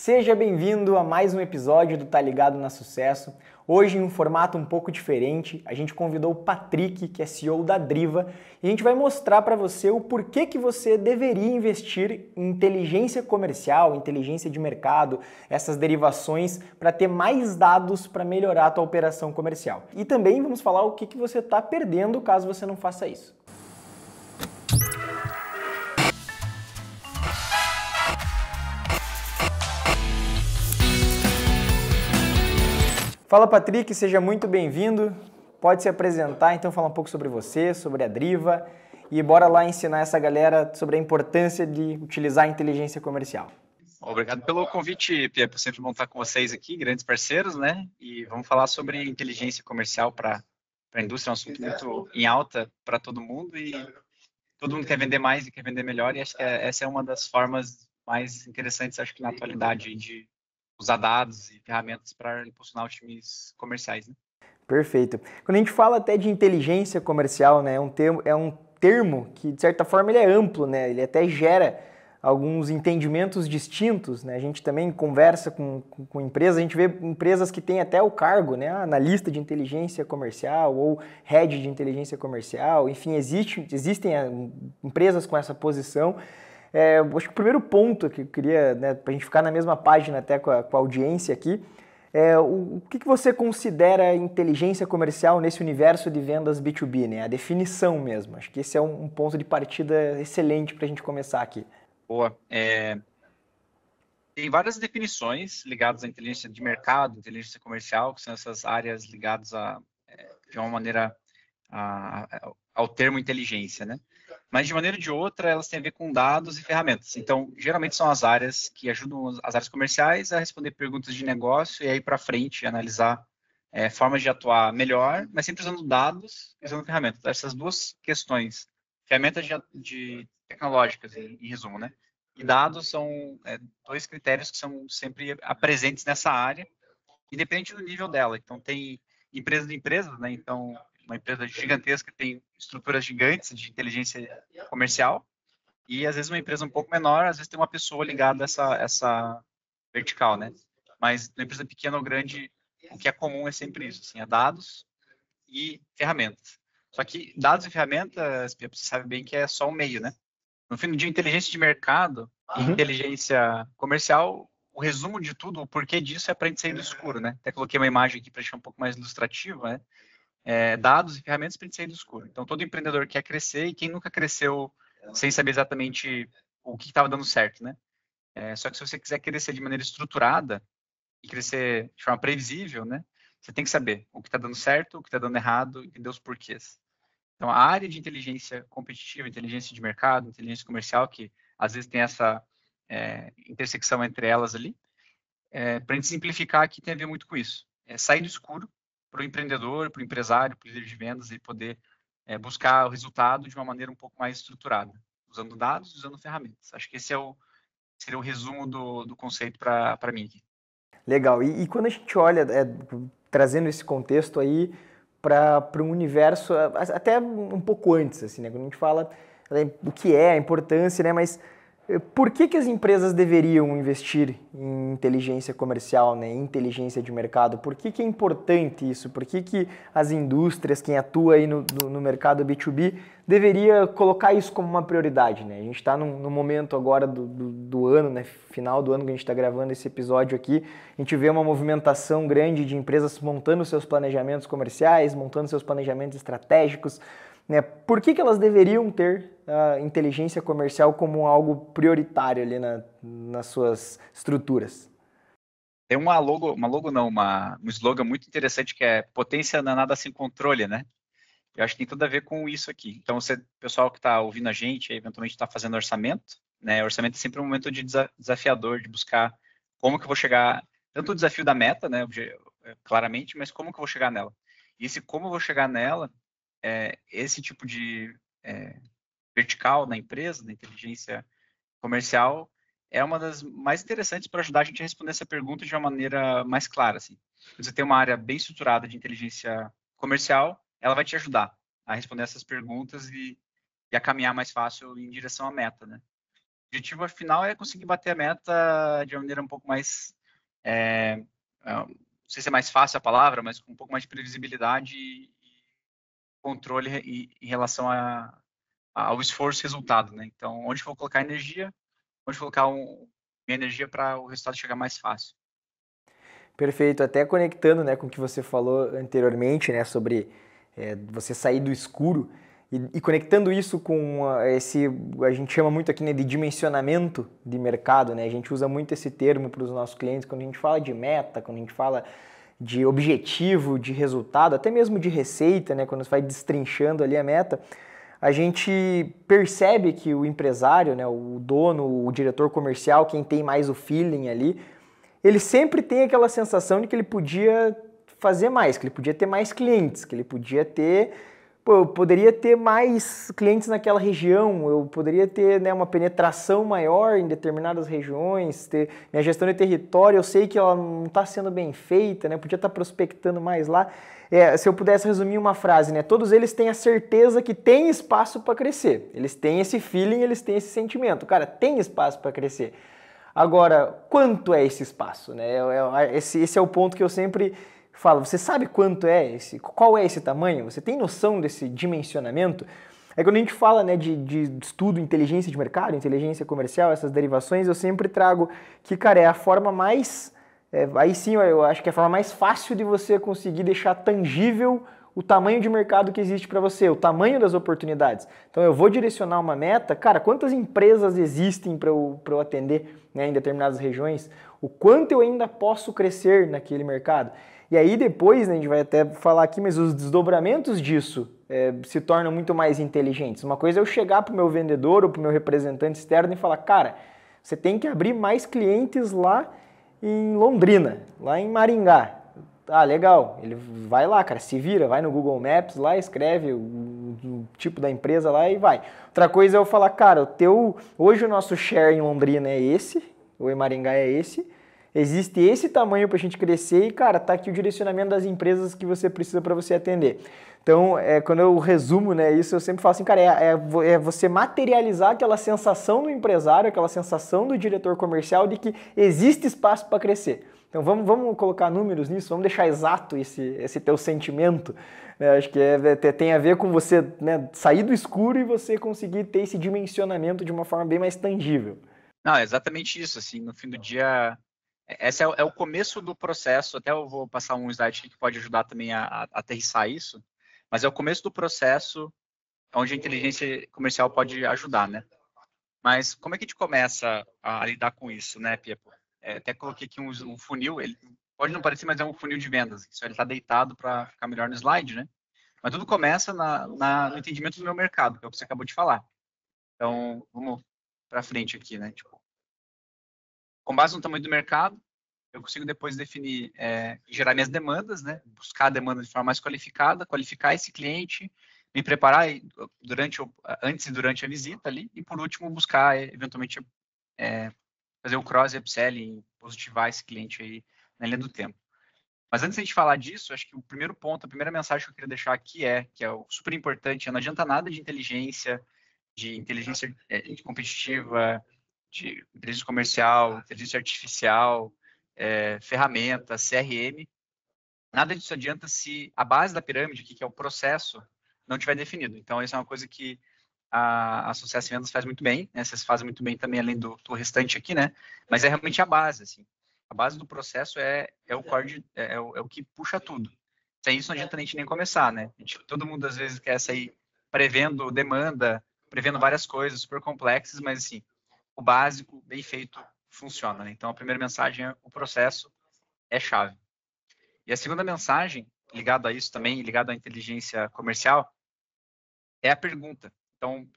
Seja bem-vindo a mais um episódio do Tá Ligado na Sucesso. Hoje, em um formato um pouco diferente, a gente convidou o Patrick, que é CEO da Driva, e a gente vai mostrar para você o porquê que você deveria investir em inteligência comercial, inteligência de mercado, essas derivações, para ter mais dados para melhorar a tua operação comercial. E também vamos falar o que você está perdendo caso você não faça isso. Fala, Patrick, seja muito bem-vindo. Pode se apresentar, então falar um pouco sobre você, sobre a Driva e bora lá ensinar essa galera sobre a importância de utilizar a inteligência comercial. Obrigado pelo convite, Pia, por sempre bom estar com vocês aqui, grandes parceiros, né? E vamos falar sobre inteligência comercial para a indústria, é um assunto muito em alta para todo mundo e todo mundo quer vender mais e quer vender melhor, e acho que essa é uma das formas mais interessantes, acho que na atualidade, de usar dados e ferramentas para impulsionar os times comerciais, né? Perfeito. Quando a gente fala até de inteligência comercial, né, é um termo que, de certa forma, ele é amplo, né? Ele até gera alguns entendimentos distintos, né? A gente também conversa com empresas, a gente vê empresas que têm até o cargo, né? Analista de inteligência comercial ou head de inteligência comercial, enfim, existem empresas com essa posição. Acho que o primeiro ponto que eu queria, né, para a gente ficar na mesma página até com a audiência aqui, o que você considera inteligência comercial nesse universo de vendas B2B, né? A definição mesmo. Acho que esse é um ponto de partida excelente para a gente começar aqui. Boa. Tem várias definições ligadas à inteligência de mercado, inteligência comercial, que são essas áreas ligadas de uma maneira ao termo inteligência, né? Mas de maneira ou de outra, elas têm a ver com dados e ferramentas. Então, geralmente são as áreas que ajudam as áreas comerciais a responder perguntas de negócio e aí para frente analisar formas de atuar melhor, mas sempre usando dados e usando ferramentas. Essas duas questões, ferramentas de tecnológicas, em resumo, né? E dados são dois critérios que são sempre presentes nessa área, independente do nível dela. Então, tem empresas de empresas, né? Então, uma empresa gigantesca tem estruturas gigantes de inteligência comercial e, às vezes, uma empresa um pouco menor, às vezes tem uma pessoa ligada a essa vertical, né? Mas, na empresa pequena ou grande, o que é comum é sempre isso, assim, é dados e ferramentas. Só que dados e ferramentas, você sabe bem que é só um meio, né? No fim do dia, inteligência de mercado e inteligência comercial, o resumo de tudo, o porquê disso é para a gente sair do escuro, né? Até coloquei uma imagem aqui para deixar um pouco mais ilustrativo, né? Dados e ferramentas para a gente sair do escuro. Então, todo empreendedor quer crescer e quem nunca cresceu sem saber exatamente o que estava dando certo, né? Só que se você quiser crescer de maneira estruturada e crescer de forma previsível, né? Você tem que saber o que está dando certo, o que está dando errado e entender os porquês. Então, a área de inteligência competitiva, inteligência de mercado, inteligência comercial, que às vezes tem essa intersecção entre elas ali, para a gente simplificar aqui, tem a ver muito com isso. Sair do escuro para o empreendedor, para o empresário, para o líder de vendas e poder buscar o resultado de uma maneira um pouco mais estruturada, usando dados, usando ferramentas. Acho que esse seria o resumo do conceito para mim aqui. Legal. E quando a gente olha, trazendo esse contexto aí para um universo até um pouco antes, assim, né? Quando a gente fala o que é a importância, né? Mas por que as empresas deveriam investir em inteligência comercial, né? Em inteligência de mercado? Por que é importante isso? Por que as indústrias, quem atua aí no mercado B2B, deveria colocar isso como uma prioridade, né? A gente está no momento agora do ano, né? Final do ano que a gente está gravando esse episódio aqui, a gente vê uma movimentação grande de empresas montando seus planejamentos comerciais, montando seus planejamentos estratégicos, né? Por que elas deveriam ter a inteligência comercial como algo prioritário ali nas suas estruturas? Tem um slogan muito interessante que é potência não é nada sem controle, né? Eu acho que tem tudo a ver com isso aqui. Então, pessoal que está ouvindo a gente, eventualmente está fazendo orçamento, né? Orçamento é sempre um momento desafiador, de buscar como que eu vou chegar, tanto o desafio da meta, né, claramente, mas como que eu vou chegar nela. E esse como eu vou chegar nela, esse tipo de vertical na empresa, na inteligência comercial, é uma das mais interessantes para ajudar a gente a responder essa pergunta de uma maneira mais clara, assim. Você tem uma área bem estruturada de inteligência comercial, ela vai te ajudar a responder essas perguntas e a caminhar mais fácil em direção à meta, né? objetivo final é conseguir bater a meta de uma maneira um pouco mais, não sei se é mais fácil a palavra, mas com um pouco mais de previsibilidade e controle em relação ao esforço e resultado, né? Então, onde eu vou colocar energia, onde eu vou colocar minha energia para o resultado chegar mais fácil. Perfeito, até conectando, né, com o que você falou anteriormente, né, sobre você sair do escuro e conectando isso com a gente chama muito aqui, né, de dimensionamento de mercado, né, a gente usa muito esse termo para os nossos clientes quando a gente fala de meta, quando a gente fala de objetivo, de resultado, até mesmo de receita, né, quando você vai destrinchando ali a meta, a gente percebe que o empresário, né, o dono, o diretor comercial, quem tem mais o feeling ali, ele sempre tem aquela sensação de que ele podia fazer mais, que ele podia ter mais clientes, que ele podia ter, eu poderia ter mais clientes naquela região, eu poderia ter, né, uma penetração maior em determinadas regiões, ter minha gestão de território, eu sei que ela não está sendo bem feita, né, podia estar prospectando mais lá. Se eu pudesse resumir uma frase, né, todos eles têm a certeza que tem espaço para crescer, eles têm esse feeling, eles têm esse sentimento, cara, tem espaço para crescer. Agora, quanto é esse espaço? Né? Esse é o ponto que eu sempre falo. Você sabe quanto é esse? Qual é esse tamanho? Você tem noção desse dimensionamento? É quando a gente fala, né, de estudo, inteligência de mercado, inteligência comercial, essas derivações, eu sempre trago que, cara, é a forma mais... aí sim, eu acho que é a forma mais fácil de você conseguir deixar tangível o tamanho de mercado que existe para você, o tamanho das oportunidades. Então eu vou direcionar uma meta, cara, quantas empresas existem para eu atender, né, em determinadas regiões? O quanto eu ainda posso crescer naquele mercado? E aí depois, né, a gente vai até falar aqui, mas os desdobramentos disso se tornam muito mais inteligentes. Uma coisa é eu chegar para o meu vendedor ou para o meu representante externo e falar, cara, você tem que abrir mais clientes lá em Londrina, lá em Maringá. Ah, legal. Ele vai lá, cara, se vira, vai no Google Maps lá, escreve o tipo da empresa lá e vai. Outra coisa é eu falar, cara, hoje o nosso share em Londrina é esse, ou em Maringá é esse, existe esse tamanho para a gente crescer e, cara, tá aqui o direcionamento das empresas que você precisa para você atender. Então, quando eu resumo, né, isso, eu sempre falo assim, cara, é você materializar aquela sensação do empresário, aquela sensação do diretor comercial de que existe espaço para crescer. Então vamos colocar números nisso, vamos deixar exato esse teu sentimento. Né? Acho que tem a ver com você, né, sair do escuro e você conseguir ter esse dimensionamento de uma forma bem mais tangível. Não, é exatamente isso, assim, no fim do dia, esse é o começo do processo, até eu vou passar um slide aqui que pode ajudar também a aterrissar isso, mas é o começo do processo onde a inteligência comercial pode ajudar, né? Mas como é que a gente começa a lidar com isso, né, Piepo? Até coloquei aqui um funil, ele pode não parecer, mas é um funil de vendas, só ele está deitado para ficar melhor no slide, né? Mas tudo começa no entendimento do meu mercado, que é o que você acabou de falar. Então, vamos para frente aqui, né? Tipo, com base no tamanho do mercado, eu consigo depois definir, gerar minhas demandas, né? Buscar a demanda de forma mais qualificada, qualificar esse cliente, me preparar antes e durante a visita ali, e por último buscar eventualmente fazer o cross upselling, positivar esse cliente aí na linha do tempo. Mas antes de a gente falar disso, acho que o primeiro ponto, a primeira mensagem que eu queria deixar aqui que é o super importante, não adianta nada de inteligência competitiva, de inteligência comercial, inteligência artificial, ferramenta, CRM. Nada disso adianta se a base da pirâmide, que é o processo, não tiver definido. Então, isso é uma coisa que a Sucesso Vendas faz muito bem, né? Vocês fazem muito bem também, além do restante aqui, né? Mas é realmente a base, assim. A base do processo o core, é o que puxa tudo. Sem isso não adianta a gente nem começar, né? Todo mundo, às vezes, quer sair prevendo demanda, prevendo várias coisas super complexas, mas, assim, o básico, bem feito, funciona, né? Então, a primeira mensagem é o processo é chave. E a segunda mensagem, ligada a isso também, ligada à inteligência comercial, é a pergunta. Então,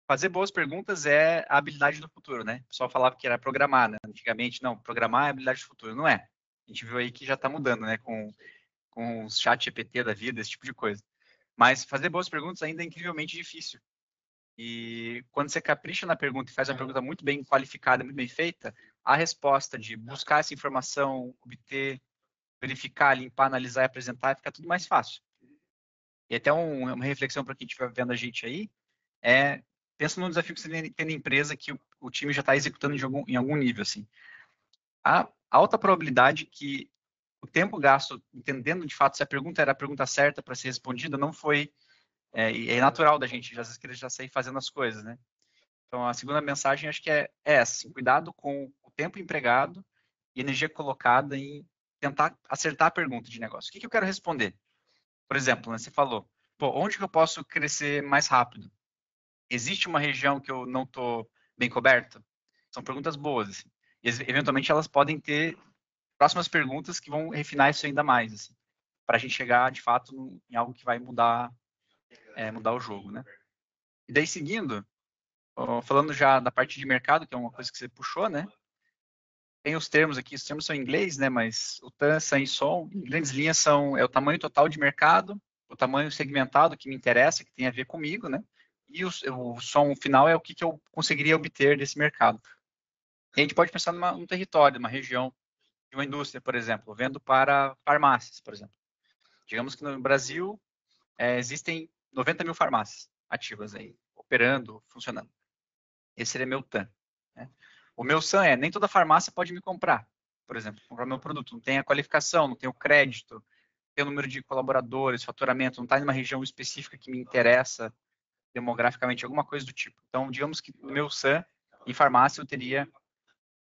fazer boas perguntas é a habilidade do futuro, né? O pessoal falava que era programar, né? Antigamente, não, programar é a habilidade do futuro. Não é. A gente viu aí que já está mudando, né? Com os chat GPT da vida, esse tipo de coisa. Mas fazer boas perguntas ainda é incrivelmente difícil. E quando você capricha na pergunta e faz uma pergunta muito bem qualificada, muito bem feita, a resposta de buscar essa informação, obter, verificar, limpar, analisar e apresentar, fica tudo mais fácil. E até uma reflexão para quem estiver vendo a gente aí, pensa num desafio que você tem na empresa que o time já está executando em algum nível, assim. Há alta probabilidade que o tempo gasto entendendo de fato se a pergunta era a pergunta certa para ser respondida não foi, e é natural da gente, às vezes, querer já sair fazendo as coisas, né? Então, a segunda mensagem acho que é essa, assim, cuidado com o tempo empregado e energia colocada em tentar acertar a pergunta de negócio. O que eu quero responder? Por exemplo, né, você falou, pô, onde que eu posso crescer mais rápido? Existe uma região que eu não estou bem coberto? São perguntas boas, assim. E, eventualmente, elas podem ter próximas perguntas que vão refinar isso ainda mais, assim, para a gente chegar, de fato, em algo que vai mudar, mudar o jogo, né? E daí, seguindo, falando já da parte de mercado, que é uma coisa que você puxou, né? Tem os termos aqui, os termos são em inglês, né? Mas o TAM, SAM e SOM, em grandes linhas, é o tamanho total de mercado, o tamanho segmentado que me interessa, que tem a ver comigo, né? E o SOM final é o que eu conseguiria obter desse mercado. E a gente pode pensar num território, uma região de uma indústria, por exemplo, vendo para farmácias, por exemplo. Digamos que no Brasil existem 90 mil farmácias ativas aí, operando, funcionando. Esse seria meu TAM. Né? O meu SAM nem toda farmácia pode me comprar, por exemplo, comprar meu produto. Não tem a qualificação, não tem o crédito, tem o número de colaboradores, faturamento, não está em uma região específica que me interessa demograficamente, alguma coisa do tipo. Então, digamos que no meu SAM, em farmácia, eu teria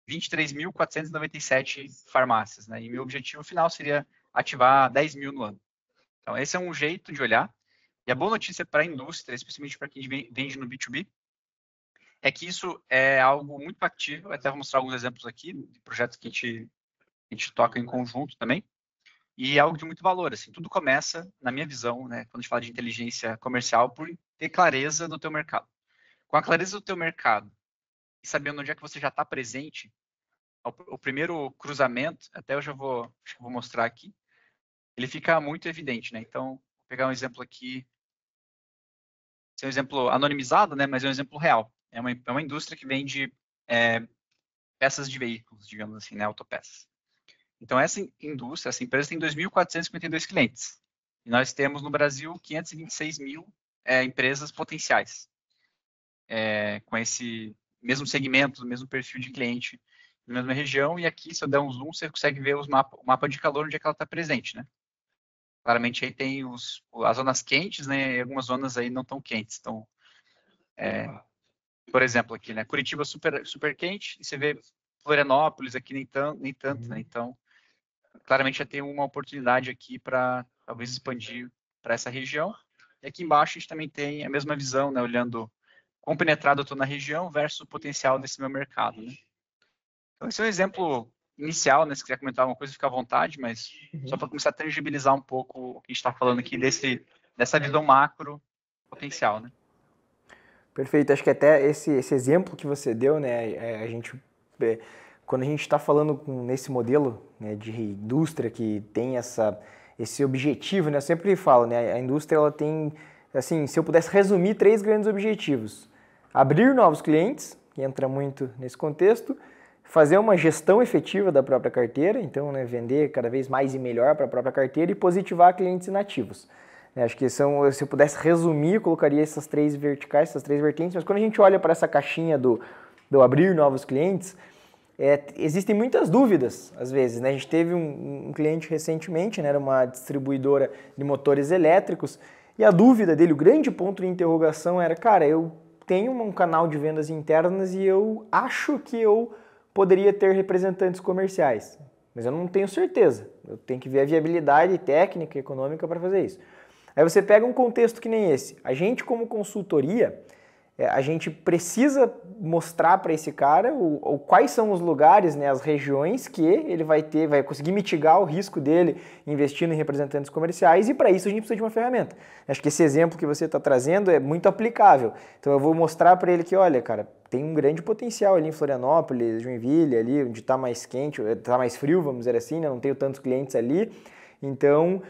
23.497 farmácias, né? E meu objetivo final seria ativar 10 mil no ano. Então, esse é um jeito de olhar. E a boa notícia para a indústria, especialmente para quem vende no B2B, é que isso é algo muito factível. Até vou mostrar alguns exemplos aqui de projetos que a gente toca em conjunto também. E é algo de muito valor. Assim, tudo começa, na minha visão, né, quando a gente fala de inteligência comercial, por ter clareza do teu mercado. Com a clareza do teu mercado e sabendo onde é que você já está presente, o primeiro cruzamento, até eu já acho que vou mostrar aqui, ele fica muito evidente, né? Então, vou pegar um exemplo aqui, esse é um exemplo anonimizado, né? Mas é um exemplo real. É uma indústria que vende peças de veículos, digamos assim, né? Autopeças. Então, essa indústria, essa empresa tem 2.452 clientes. E nós temos no Brasil 526 mil empresas potenciais com esse mesmo segmento, mesmo perfil de cliente na mesma região. E aqui, se eu der um zoom, você consegue ver o mapa de calor onde é que ela está presente, né? Claramente aí tem as zonas quentes, né? E algumas zonas aí não tão quentes. Então, por exemplo, aqui, né? Curitiba super quente, e você vê Florianópolis aqui nem tanto, né? Então, claramente já tem uma oportunidade aqui para talvez expandir para essa região. E aqui embaixo a gente também tem a mesma visão, né? Olhando quão penetrado eu estou na região versus o potencial desse meu mercado, né? Então, esse é um exemplo inicial, né? Se quiser comentar alguma coisa, fica à vontade, mas só para começar a tangibilizar um pouco o que a gente está falando aqui dessa visão macro potencial, né? Perfeito. Acho que até esse exemplo que você deu, né, quando a gente está falando nesse modelo, né, de indústria que tem esse objetivo, né, eu sempre falo, né, a indústria ela tem, assim, se eu pudesse resumir 3 grandes objetivos: abrir novos clientes, que entra muito nesse contexto, fazer uma gestão efetiva da própria carteira, então, né, vender cada vez mais e melhor para a própria carteira e positivar clientes inativos. Acho que se eu pudesse resumir, eu colocaria essas 3 verticais, essas 3 vertentes, mas quando a gente olha para essa caixinha do abrir novos clientes, existem muitas dúvidas, às vezes, né? A gente teve um cliente recentemente, né? Era uma distribuidora de motores elétricos, e a dúvida dele, o grande ponto de interrogação era, cara, eu tenho um canal de vendas internas e eu acho que eu poderia ter representantes comerciais, mas eu não tenho certeza, eu tenho que ver a viabilidade técnica e econômica para fazer isso. Aí você pega um contexto que nem esse. A gente, como consultoria, a gente precisa mostrar para esse cara quais são os lugares, né, as regiões que ele vai conseguir mitigar o risco dele investindo em representantes comerciais, e para isso a gente precisa de uma ferramenta. Acho que esse exemplo que você está trazendo é muito aplicável. Então eu vou mostrar para ele que, olha, cara, tem um grande potencial ali em Florianópolis, Joinville, ali onde está mais quente, está mais frio, vamos dizer assim, né, não tenho tantos clientes ali. Então,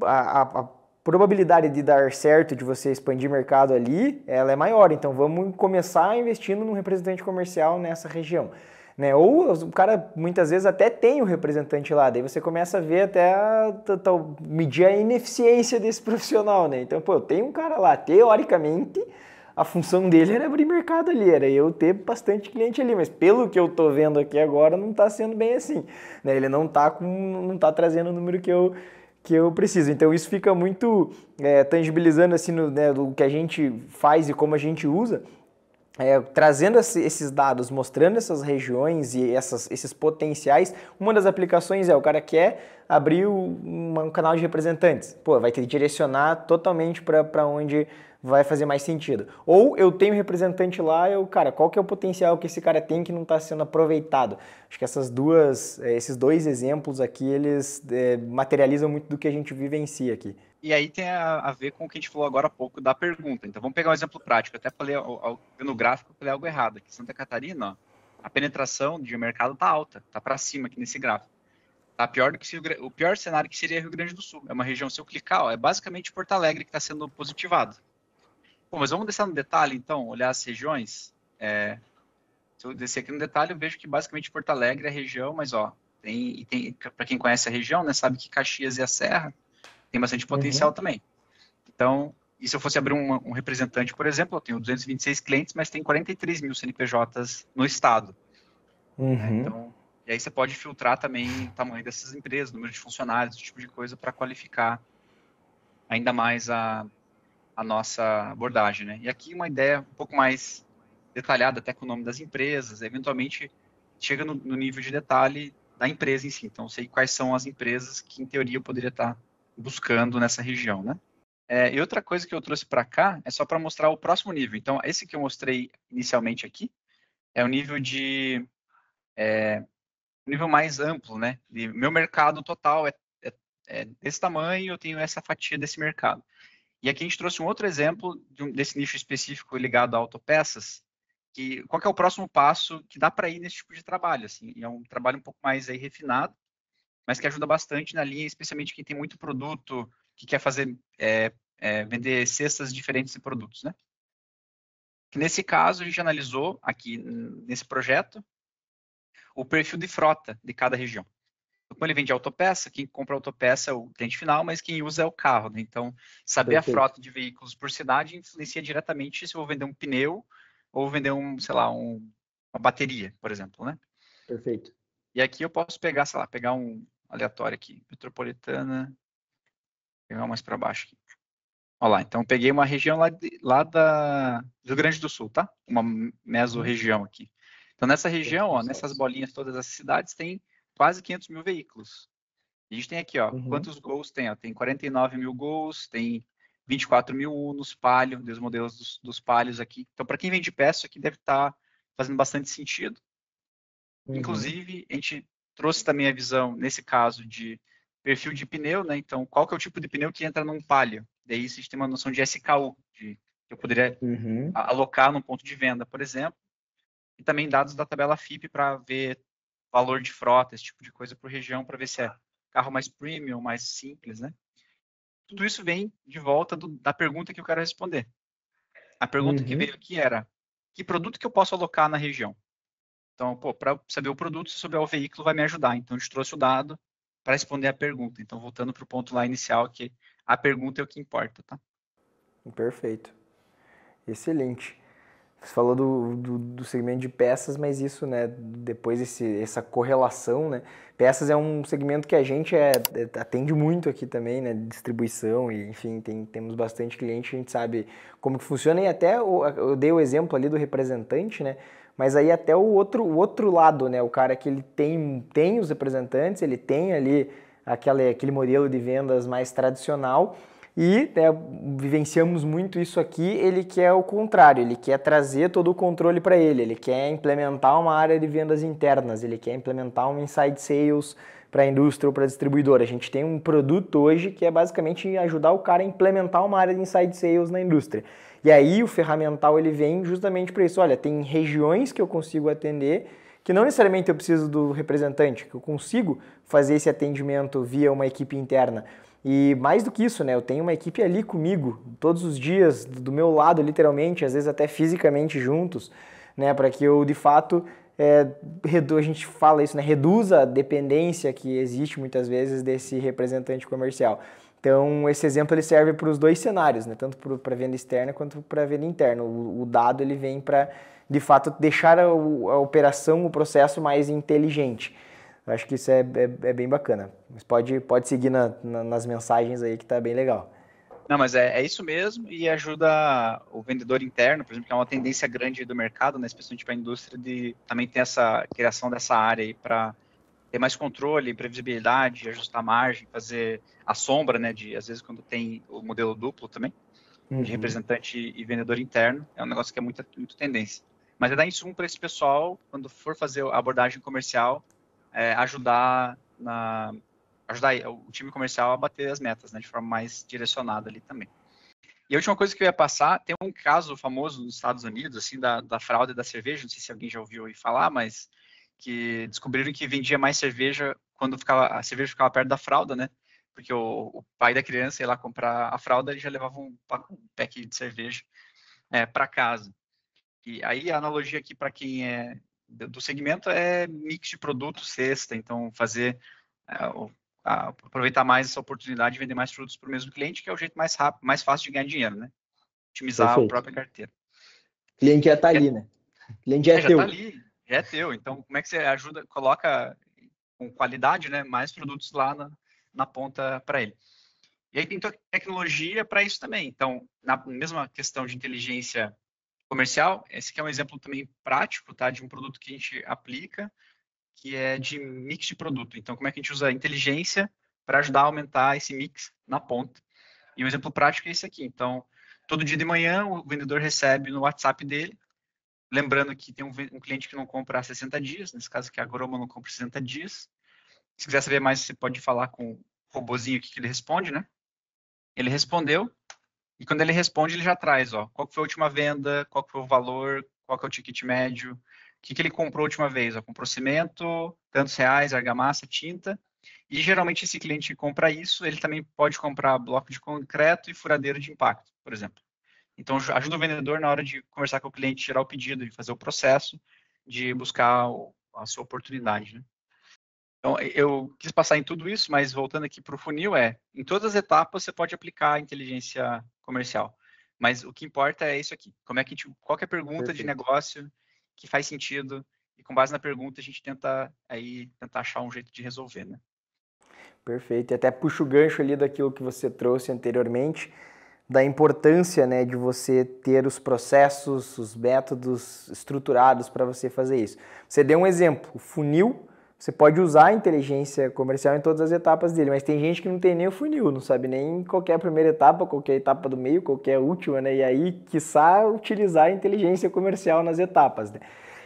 a probabilidade de dar certo, de você expandir mercado ali, ela é maior. Então, vamos começar investindo num representante comercial nessa região. Né? Ou o cara, muitas vezes, até tem o representante lá. Daí você começa a ver até medir a ineficiência desse profissional. Né? Então, pô, eu tenho um cara lá, teoricamente, a função dele era abrir mercado ali, era eu ter bastante cliente ali, mas pelo que eu tô vendo aqui agora, não tá sendo bem assim, né? Ele não tá trazendo o número que eu preciso. Então isso fica muito tangibilizando assim no, né, do que a gente faz e como a gente usa, trazendo esses dados, mostrando essas regiões e esses potenciais. Uma das aplicações o cara quer abrir um canal de representantes. Pô, vai ter que direcionar totalmente para onde vai fazer mais sentido. Ou eu tenho representante lá, cara, qual que é o potencial que esse cara tem que não está sendo aproveitado? Acho que esses dois exemplos aqui, eles materializam muito do que a gente vivencia aqui. E aí tem a ver com o que a gente falou agora há pouco da pergunta. Então vamos pegar um exemplo prático. Eu até falei no gráfico, eu falei algo errado. Aqui em Santa Catarina, ó, a penetração de mercado está alta, está para cima aqui nesse gráfico. Tá pior do que o pior cenário que seria Rio Grande do Sul. É uma região, se eu clicar, ó, é basicamente Porto Alegre que está sendo positivado. Bom, mas vamos descer no detalhe, então, olhar as regiões. Se eu descer aqui no detalhe, eu vejo que basicamente Porto Alegre é a região, mas ó, tem para quem conhece a região, né, sabe que Caxias e a Serra tem bastante potencial também. Então, e se eu fosse abrir um representante, por exemplo, eu tenho 226 clientes, mas tem 43 mil CNPJs no estado. Né? Então, e aí você pode filtrar também o tamanho dessas empresas, número de funcionários, esse tipo de coisa, para qualificar ainda mais a nossa abordagem. Né? E aqui uma ideia um pouco mais detalhada, até com o nome das empresas, eventualmente chega no nível de detalhe da empresa em si. Então, eu sei quais são as empresas que, em teoria, eu poderia estar buscando nessa região, né? E outra coisa que eu trouxe para cá é só para mostrar o próximo nível. Então, esse que eu mostrei inicialmente aqui é o nível nível mais amplo, né? Meu mercado total é desse tamanho, eu tenho essa fatia desse mercado. E aqui a gente trouxe um outro exemplo desse nicho específico ligado a autopeças, qual que é o próximo passo que dá para ir nesse tipo de trabalho, assim, e é um trabalho um pouco mais aí refinado, mas que ajuda bastante na linha, especialmente quem tem muito produto, que quer fazer, vender cestas diferentes de produtos, né? Que nesse caso, a gente analisou aqui nesse projeto o perfil de frota de cada região. Então, como ele vende autopeça, quem compra autopeça é o cliente final, mas quem usa é o carro, né? Então, saber a frota de veículos por cidade influencia diretamente se eu vou vender um pneu ou vender sei lá, uma bateria, por exemplo, né? Perfeito. E aqui eu posso pegar, sei lá, pegar um aleatório aqui, metropolitana, pegar mais para baixo aqui. Olha lá, então peguei uma região lá do Rio Grande do Sul, tá? Uma mesorregião aqui. Então nessa região, ó, nessas bolinhas todas as cidades, tem quase 500 mil veículos. E a gente tem aqui, ó, quantos Gols tem? Ó, tem 49 mil Gols, tem 24 mil Unos, Palio, dos modelos dos Palios aqui. Então para quem vende peça, aqui deve estar fazendo bastante sentido. Inclusive, a gente trouxe também a visão, nesse caso, de perfil de pneu, né? Então, qual que é o tipo de pneu que entra num Palio? Daí a gente tem uma noção de SKU, que eu poderia alocar num ponto de venda, por exemplo. E também dados da tabela FIPE para ver valor de frota, esse tipo de coisa por região, para ver se é carro mais premium, mais simples, né? Tudo isso vem de volta da pergunta que eu quero responder. A pergunta que veio aqui era, que produto que eu posso alocar na região? Então, para saber o produto, se souber o veículo, vai me ajudar. Então, a gente trouxe o dado para responder a pergunta. Então, voltando para o ponto lá inicial, que a pergunta é o que importa, tá? Perfeito. Excelente. Você falou do segmento de peças, mas isso, né, depois essa correlação, né, peças é um segmento que a gente atende muito aqui também, né, distribuição e, enfim, temos bastante cliente, a gente sabe como que funciona e até eu dei o exemplo ali do representante, né, mas aí até o outro lado, né, o cara que ele tem os representantes, ele tem ali aquele modelo de vendas mais tradicional. E vivenciamos muito isso aqui, ele quer o contrário, ele quer trazer todo o controle para ele quer implementar uma área de vendas internas, ele quer implementar um inside sales para a indústria ou para a distribuidora. A gente tem um produto hoje que é basicamente ajudar o cara a implementar uma área de inside sales na indústria. E aí o ferramental ele vem justamente para isso, olha, tem regiões que eu consigo atender, que não necessariamente eu preciso do representante, que eu consigo fazer esse atendimento via uma equipe interna. E mais do que isso, né? Eu tenho uma equipe ali comigo, todos os dias, do meu lado, literalmente, às vezes até fisicamente juntos, né? Para que eu, de fato, a gente fala isso, né? Reduza a dependência que existe muitas vezes desse representante comercial. Então, esse exemplo ele serve para os dois cenários, né? Tanto para a venda externa quanto para a venda interna. O dado ele vem para, de fato, deixar a operação, o processo mais inteligente. Eu acho que isso é bem bacana. Mas pode seguir nas mensagens aí que tá bem legal. Não, mas é isso mesmo e ajuda o vendedor interno, por exemplo, que é uma tendência grande do mercado, né, especialmente para a indústria, de também ter essa criação dessa área aí para ter mais controle, previsibilidade, ajustar a margem, fazer a sombra, né, de às vezes quando tem o modelo duplo também, de representante e vendedor interno, é um negócio que é muito tendência. Mas é dar insumo para esse pessoal, quando for fazer a abordagem comercial, ajudar o time comercial a bater as metas, né, de forma mais direcionada ali também. E a última coisa que eu ia passar, tem um caso famoso nos Estados Unidos, assim, da fraude da cerveja, não sei se alguém já ouviu aí falar, mas que descobriram que vendia mais cerveja quando a cerveja ficava perto da fralda, né? Porque o pai da criança ia lá comprar a fralda, ele já levava um pack de cerveja para casa. E aí a analogia aqui para quem é do segmento é mix de produto, cesta, então fazer aproveitar mais essa oportunidade de vender mais produtos para o mesmo cliente, que é o jeito mais rápido, mais fácil de ganhar dinheiro, né? Otimizar a própria carteira. O cliente já está ali, né? O cliente já é já teu. Já está ali, já é teu. Então, como é que você coloca com qualidade, né, mais produtos lá na ponta para ele? E aí tem tecnologia para isso também. Então, na mesma questão de inteligência comercial, esse aqui é um exemplo também prático, tá, de um produto que a gente aplica, que é de mix de produto. Então, como é que a gente usa a inteligência para ajudar a aumentar esse mix na ponta? E um exemplo prático é esse aqui. Então, todo dia de manhã, o vendedor recebe no WhatsApp dele, lembrando que tem um cliente que não compra há 60 dias, nesse caso que a Groma não compra 60 dias. Se quiser saber mais, você pode falar com o robozinho aqui que ele responde, né? Ele respondeu, e quando ele responde, ele já traz, ó, qual foi a última venda, qual foi o valor, qual que é o ticket médio, o que ele comprou a última vez? Ó, comprou cimento, tantos reais, argamassa, tinta. E geralmente esse cliente que compra isso, ele também pode comprar bloco de concreto e furadeira de impacto, por exemplo. Então ajuda o vendedor na hora de conversar com o cliente, gerar o pedido, de fazer o processo, de buscar a sua oportunidade, né? Então eu quis passar em tudo isso, mas voltando aqui para o funil em todas as etapas você pode aplicar a inteligência comercial. Mas o que importa é isso aqui. Como é que qualquer pergunta de negócio que faz sentido, e com base na pergunta a gente tentar achar um jeito de resolver, né? Perfeito. E até puxa o gancho ali daquilo que você trouxe anteriormente, da importância, né, de você ter os processos, os métodos estruturados para você fazer isso. Você deu um exemplo, o funil, você pode usar a inteligência comercial em todas as etapas dele, mas tem gente que não tem nem o funil, não sabe nem qual é a primeira etapa, qual é a etapa do meio, qual é a última, né? E aí, quiçá, utilizar a inteligência comercial nas etapas, né?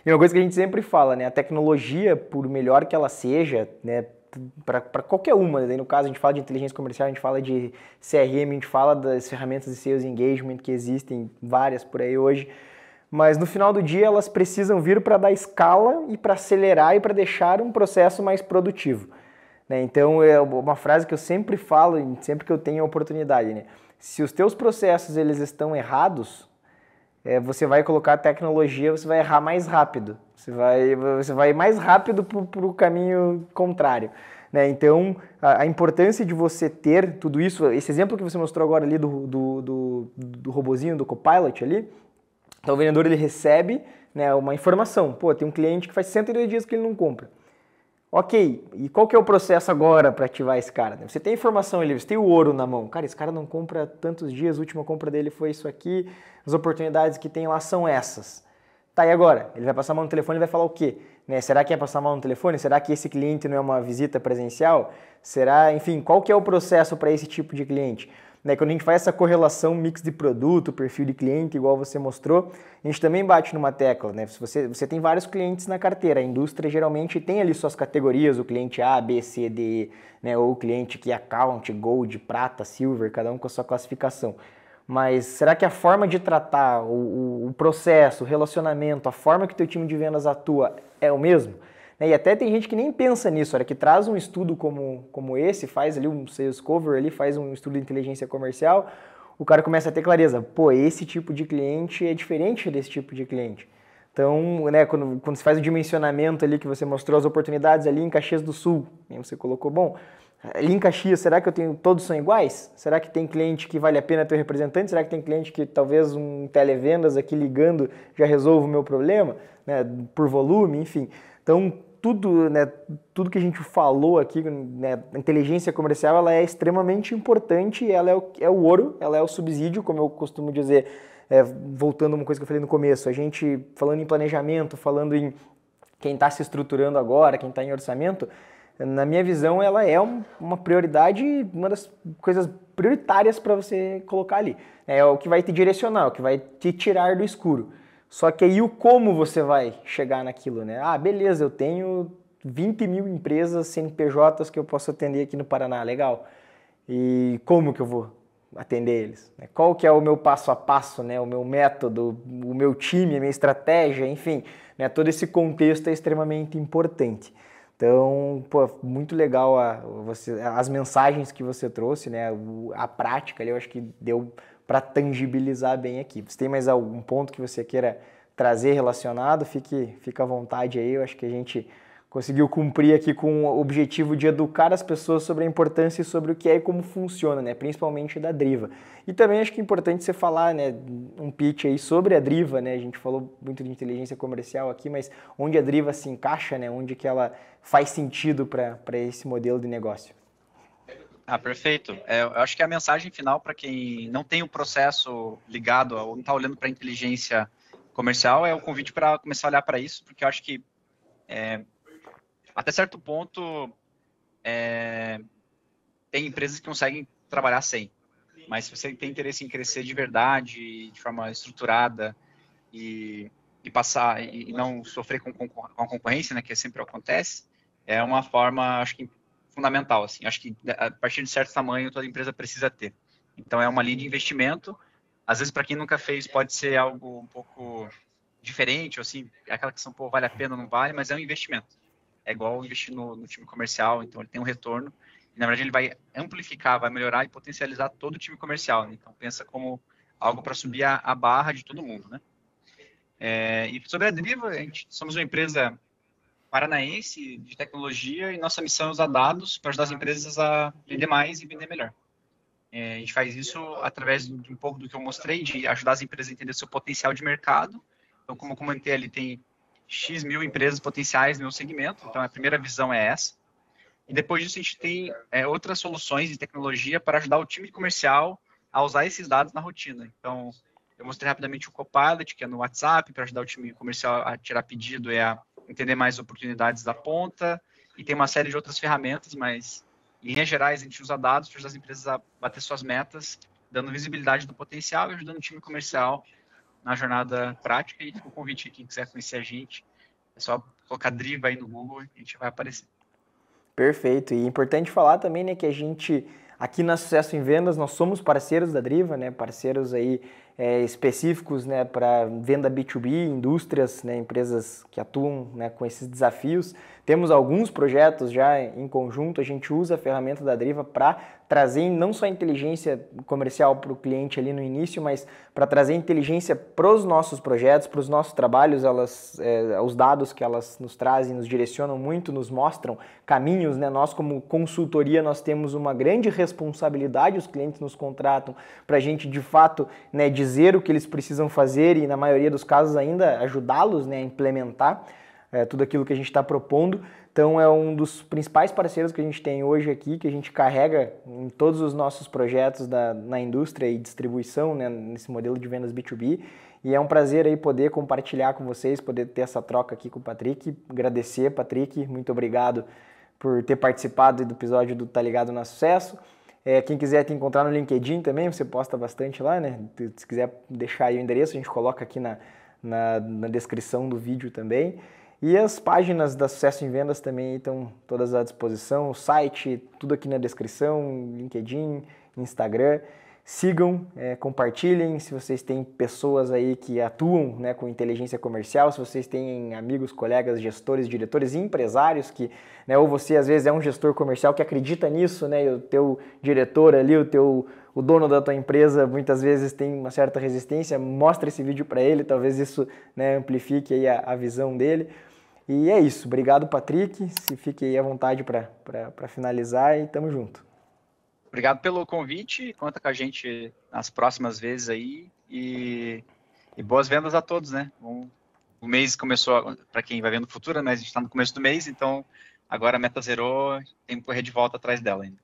E uma coisa que a gente sempre fala, né? A tecnologia, por melhor que ela seja, né, para qualquer uma, né? No caso a gente fala de inteligência comercial, a gente fala de CRM, a gente fala das ferramentas de sales engagement que existem várias por aí hoje, mas no final do dia elas precisam vir para dar escala e para acelerar e para deixar um processo mais produtivo, né? Então é uma frase que eu sempre falo, sempre que eu tenho a oportunidade, né? Se os teus processos eles estão errados, você vai colocar tecnologia, você vai errar mais rápido. Você vai mais rápido para o caminho contrário, né? Então, a importância de você ter tudo isso, esse exemplo que você mostrou agora ali do robozinho, do Copilot ali, então o vendedor ele recebe, né, uma informação. Pô, tem um cliente que faz 102 dias que ele não compra. Ok, e qual que é o processo agora para ativar esse cara? Você tem informação ali, você tem o ouro na mão. Cara, esse cara não compra tantos dias, a última compra dele foi isso aqui, as oportunidades que tem lá são essas. Tá, e agora? Ele vai passar a mão no telefone e vai falar o quê? Né? Será que é passar a mão no telefone? Será que esse cliente não é uma visita presencial? Será, enfim, qual que é o processo para esse tipo de cliente? Né, quando a gente faz essa correlação mix de produto, perfil de cliente, igual você mostrou, a gente também bate numa tecla, né? Se você tem vários clientes na carteira, a indústria geralmente tem ali suas categorias, o cliente A, B, C, D, E, né? Ou o cliente que é Account, Gold, Prata, Silver, cada um com a sua classificação. Mas será que a forma de tratar, o processo, o relacionamento, a forma que o teu time de vendas atua é o mesmo? E até tem gente que nem pensa nisso, olha, que traz um estudo como esse, faz ali um sales cover, ali, faz um estudo de inteligência comercial, o cara começa a ter clareza, pô, esse tipo de cliente é diferente desse tipo de cliente. Então, né, quando você faz o dimensionamento ali, que você mostrou as oportunidades ali em Caxias do Sul, você colocou, bom, Ali em Caxias, será que todos são iguais? Será que tem cliente que vale a pena ter um representante? Será que tem cliente que talvez um televendas aqui ligando já resolve o meu problema, né, por volume, enfim. Então, tudo, né, tudo que a gente falou aqui, né, a inteligência comercial, ela é extremamente importante, ela é o ouro, ela é o subsídio, como eu costumo dizer, voltando a uma coisa que eu falei no começo, a gente falando em planejamento, falando em quem está se estruturando agora, quem está em orçamento, na minha visão, ela é uma prioridade, uma das coisas prioritárias para você colocar ali. É o que vai te direcionar, o que vai te tirar do escuro. Só que aí o como você vai chegar naquilo, né? Ah, beleza, eu tenho 20 mil empresas CNPJs que eu posso atender aqui no Paraná, legal. E como que eu vou atender eles? Qual que é o meu passo a passo, né? O meu método, o meu time, a minha estratégia, enfim, né? Todo esse contexto é extremamente importante. Então, pô, muito legal as mensagens que você trouxe, né? A prática ali, eu acho que deu para tangibilizar bem aqui. Você tem mais algum ponto que você queira trazer relacionado? Fica à vontade aí, eu acho que a gente conseguiu cumprir aqui com o objetivo de educar as pessoas sobre a importância e sobre o que é e como funciona, né? Principalmente da Driva. E também acho que é importante você falar, né, um pitch aí sobre a Driva, né? A gente falou muito de inteligência comercial aqui, mas onde a Driva se encaixa, né? Onde que ela faz sentido para esse modelo de negócio. Ah, perfeito. Eu acho que a mensagem final para quem não tem o processo ligado ou não está olhando para a inteligência comercial é o convite para começar a olhar para isso, porque eu acho que até certo ponto tem empresas que conseguem trabalhar sem, mas se você tem interesse em crescer de verdade, de forma estruturada e passar e não sofrer com a concorrência, né, que sempre acontece, é uma forma, acho que fundamental, assim. Acho que a partir de certo tamanho toda empresa precisa ter. Então é uma linha de investimento. Às vezes para quem nunca fez pode ser algo um pouco diferente, ou assim, aquela questão, pô, vale a pena ou não vale, mas é um investimento. É igual investir no time comercial, então ele tem um retorno. E, na verdade, ele vai amplificar, vai melhorar e potencializar todo o time comercial. Né? Então, pensa como algo para subir a barra de todo mundo, né? E sobre a Driva, somos uma empresa paranaense de tecnologia e nossa missão é usar dados para ajudar as empresas a vender mais e vender melhor. A gente faz isso através de um pouco do que eu mostrei, de ajudar as empresas a entender seu potencial de mercado. Então, como eu comentei ali, tem X mil empresas potenciais no meu segmento, então a primeira visão é essa. E depois disso a gente tem outras soluções de tecnologia para ajudar o time comercial a usar esses dados na rotina. Então, eu mostrei rapidamente o Copilot, que é no WhatsApp, para ajudar o time comercial a tirar pedido e a entender mais oportunidades da ponta. E tem uma série de outras ferramentas, mas em linhas gerais a gente usa dados para ajudar as empresas a bater suas metas, dando visibilidade do potencial e ajudando o time comercial na jornada prática. E fica o convite, quem quiser conhecer a gente, é só colocar Driva aí no Google e a gente vai aparecer. Perfeito. E é importante falar também, né, que a gente, aqui na Sucesso em Vendas, nós somos parceiros da Driva, né, parceiros aí específicos, né, para venda B2B, indústrias, né, empresas que atuam, né, com esses desafios. Temos alguns projetos já em conjunto, a gente usa a ferramenta da Driva para trazer não só inteligência comercial para o cliente ali no início, mas para trazer inteligência para os nossos projetos, para os nossos trabalhos. Os dados que elas nos trazem, nos direcionam muito, nos mostram caminhos, né? Nós como consultoria, nós temos uma grande responsabilidade, os clientes nos contratam para a gente de fato, né, dizer o que eles precisam fazer e na maioria dos casos ainda ajudá-los, né, a implementar tudo aquilo que a gente está propondo. Então é um dos principais parceiros que a gente tem hoje aqui, que a gente carrega em todos os nossos projetos na indústria e distribuição, né, nesse modelo de vendas B2B. E é um prazer aí poder compartilhar com vocês, poder ter essa troca aqui com o Patrick. Agradecer, Patrick, muito obrigado por ter participado do episódio do Tá Ligado na Sucesso. Quem quiser te encontrar no LinkedIn também, você posta bastante lá, né? Se quiser deixar aí o endereço, a gente coloca aqui na descrição do vídeo também. E as páginas da Sucesso em Vendas também estão todas à disposição, o site, tudo aqui na descrição, LinkedIn, Instagram. Sigam, compartilhem, se vocês têm pessoas aí que atuam, né, com inteligência comercial, se vocês têm amigos, colegas, gestores, diretores e empresários que, né, ou você às vezes é um gestor comercial que acredita nisso, né, e o teu diretor ali, o dono da tua empresa muitas vezes tem uma certa resistência, mostra esse vídeo para ele, talvez isso, né, amplifique aí a visão dele. E é isso. Obrigado, Patrick. Se fique aí à vontade para finalizar e tamo junto. Obrigado pelo convite. Conta com a gente nas próximas vezes aí. E boas vendas a todos, né? O mês começou, para quem vai ver no futuro, né? A gente está no começo do mês, então agora a meta zerou, tem que correr de volta atrás dela ainda.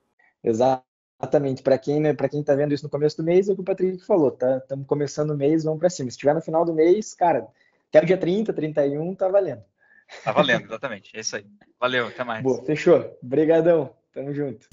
Exatamente. Para quem, né, para quem tá vendo isso no começo do mês, é o que o Patrick falou, tá? Estamos começando o mês, vamos para cima. Se estiver no final do mês, cara, até o dia 30, 31, tá valendo. Tá valendo, exatamente. É isso aí. Valeu, até mais. Boa, fechou. Obrigadão. Tamo junto.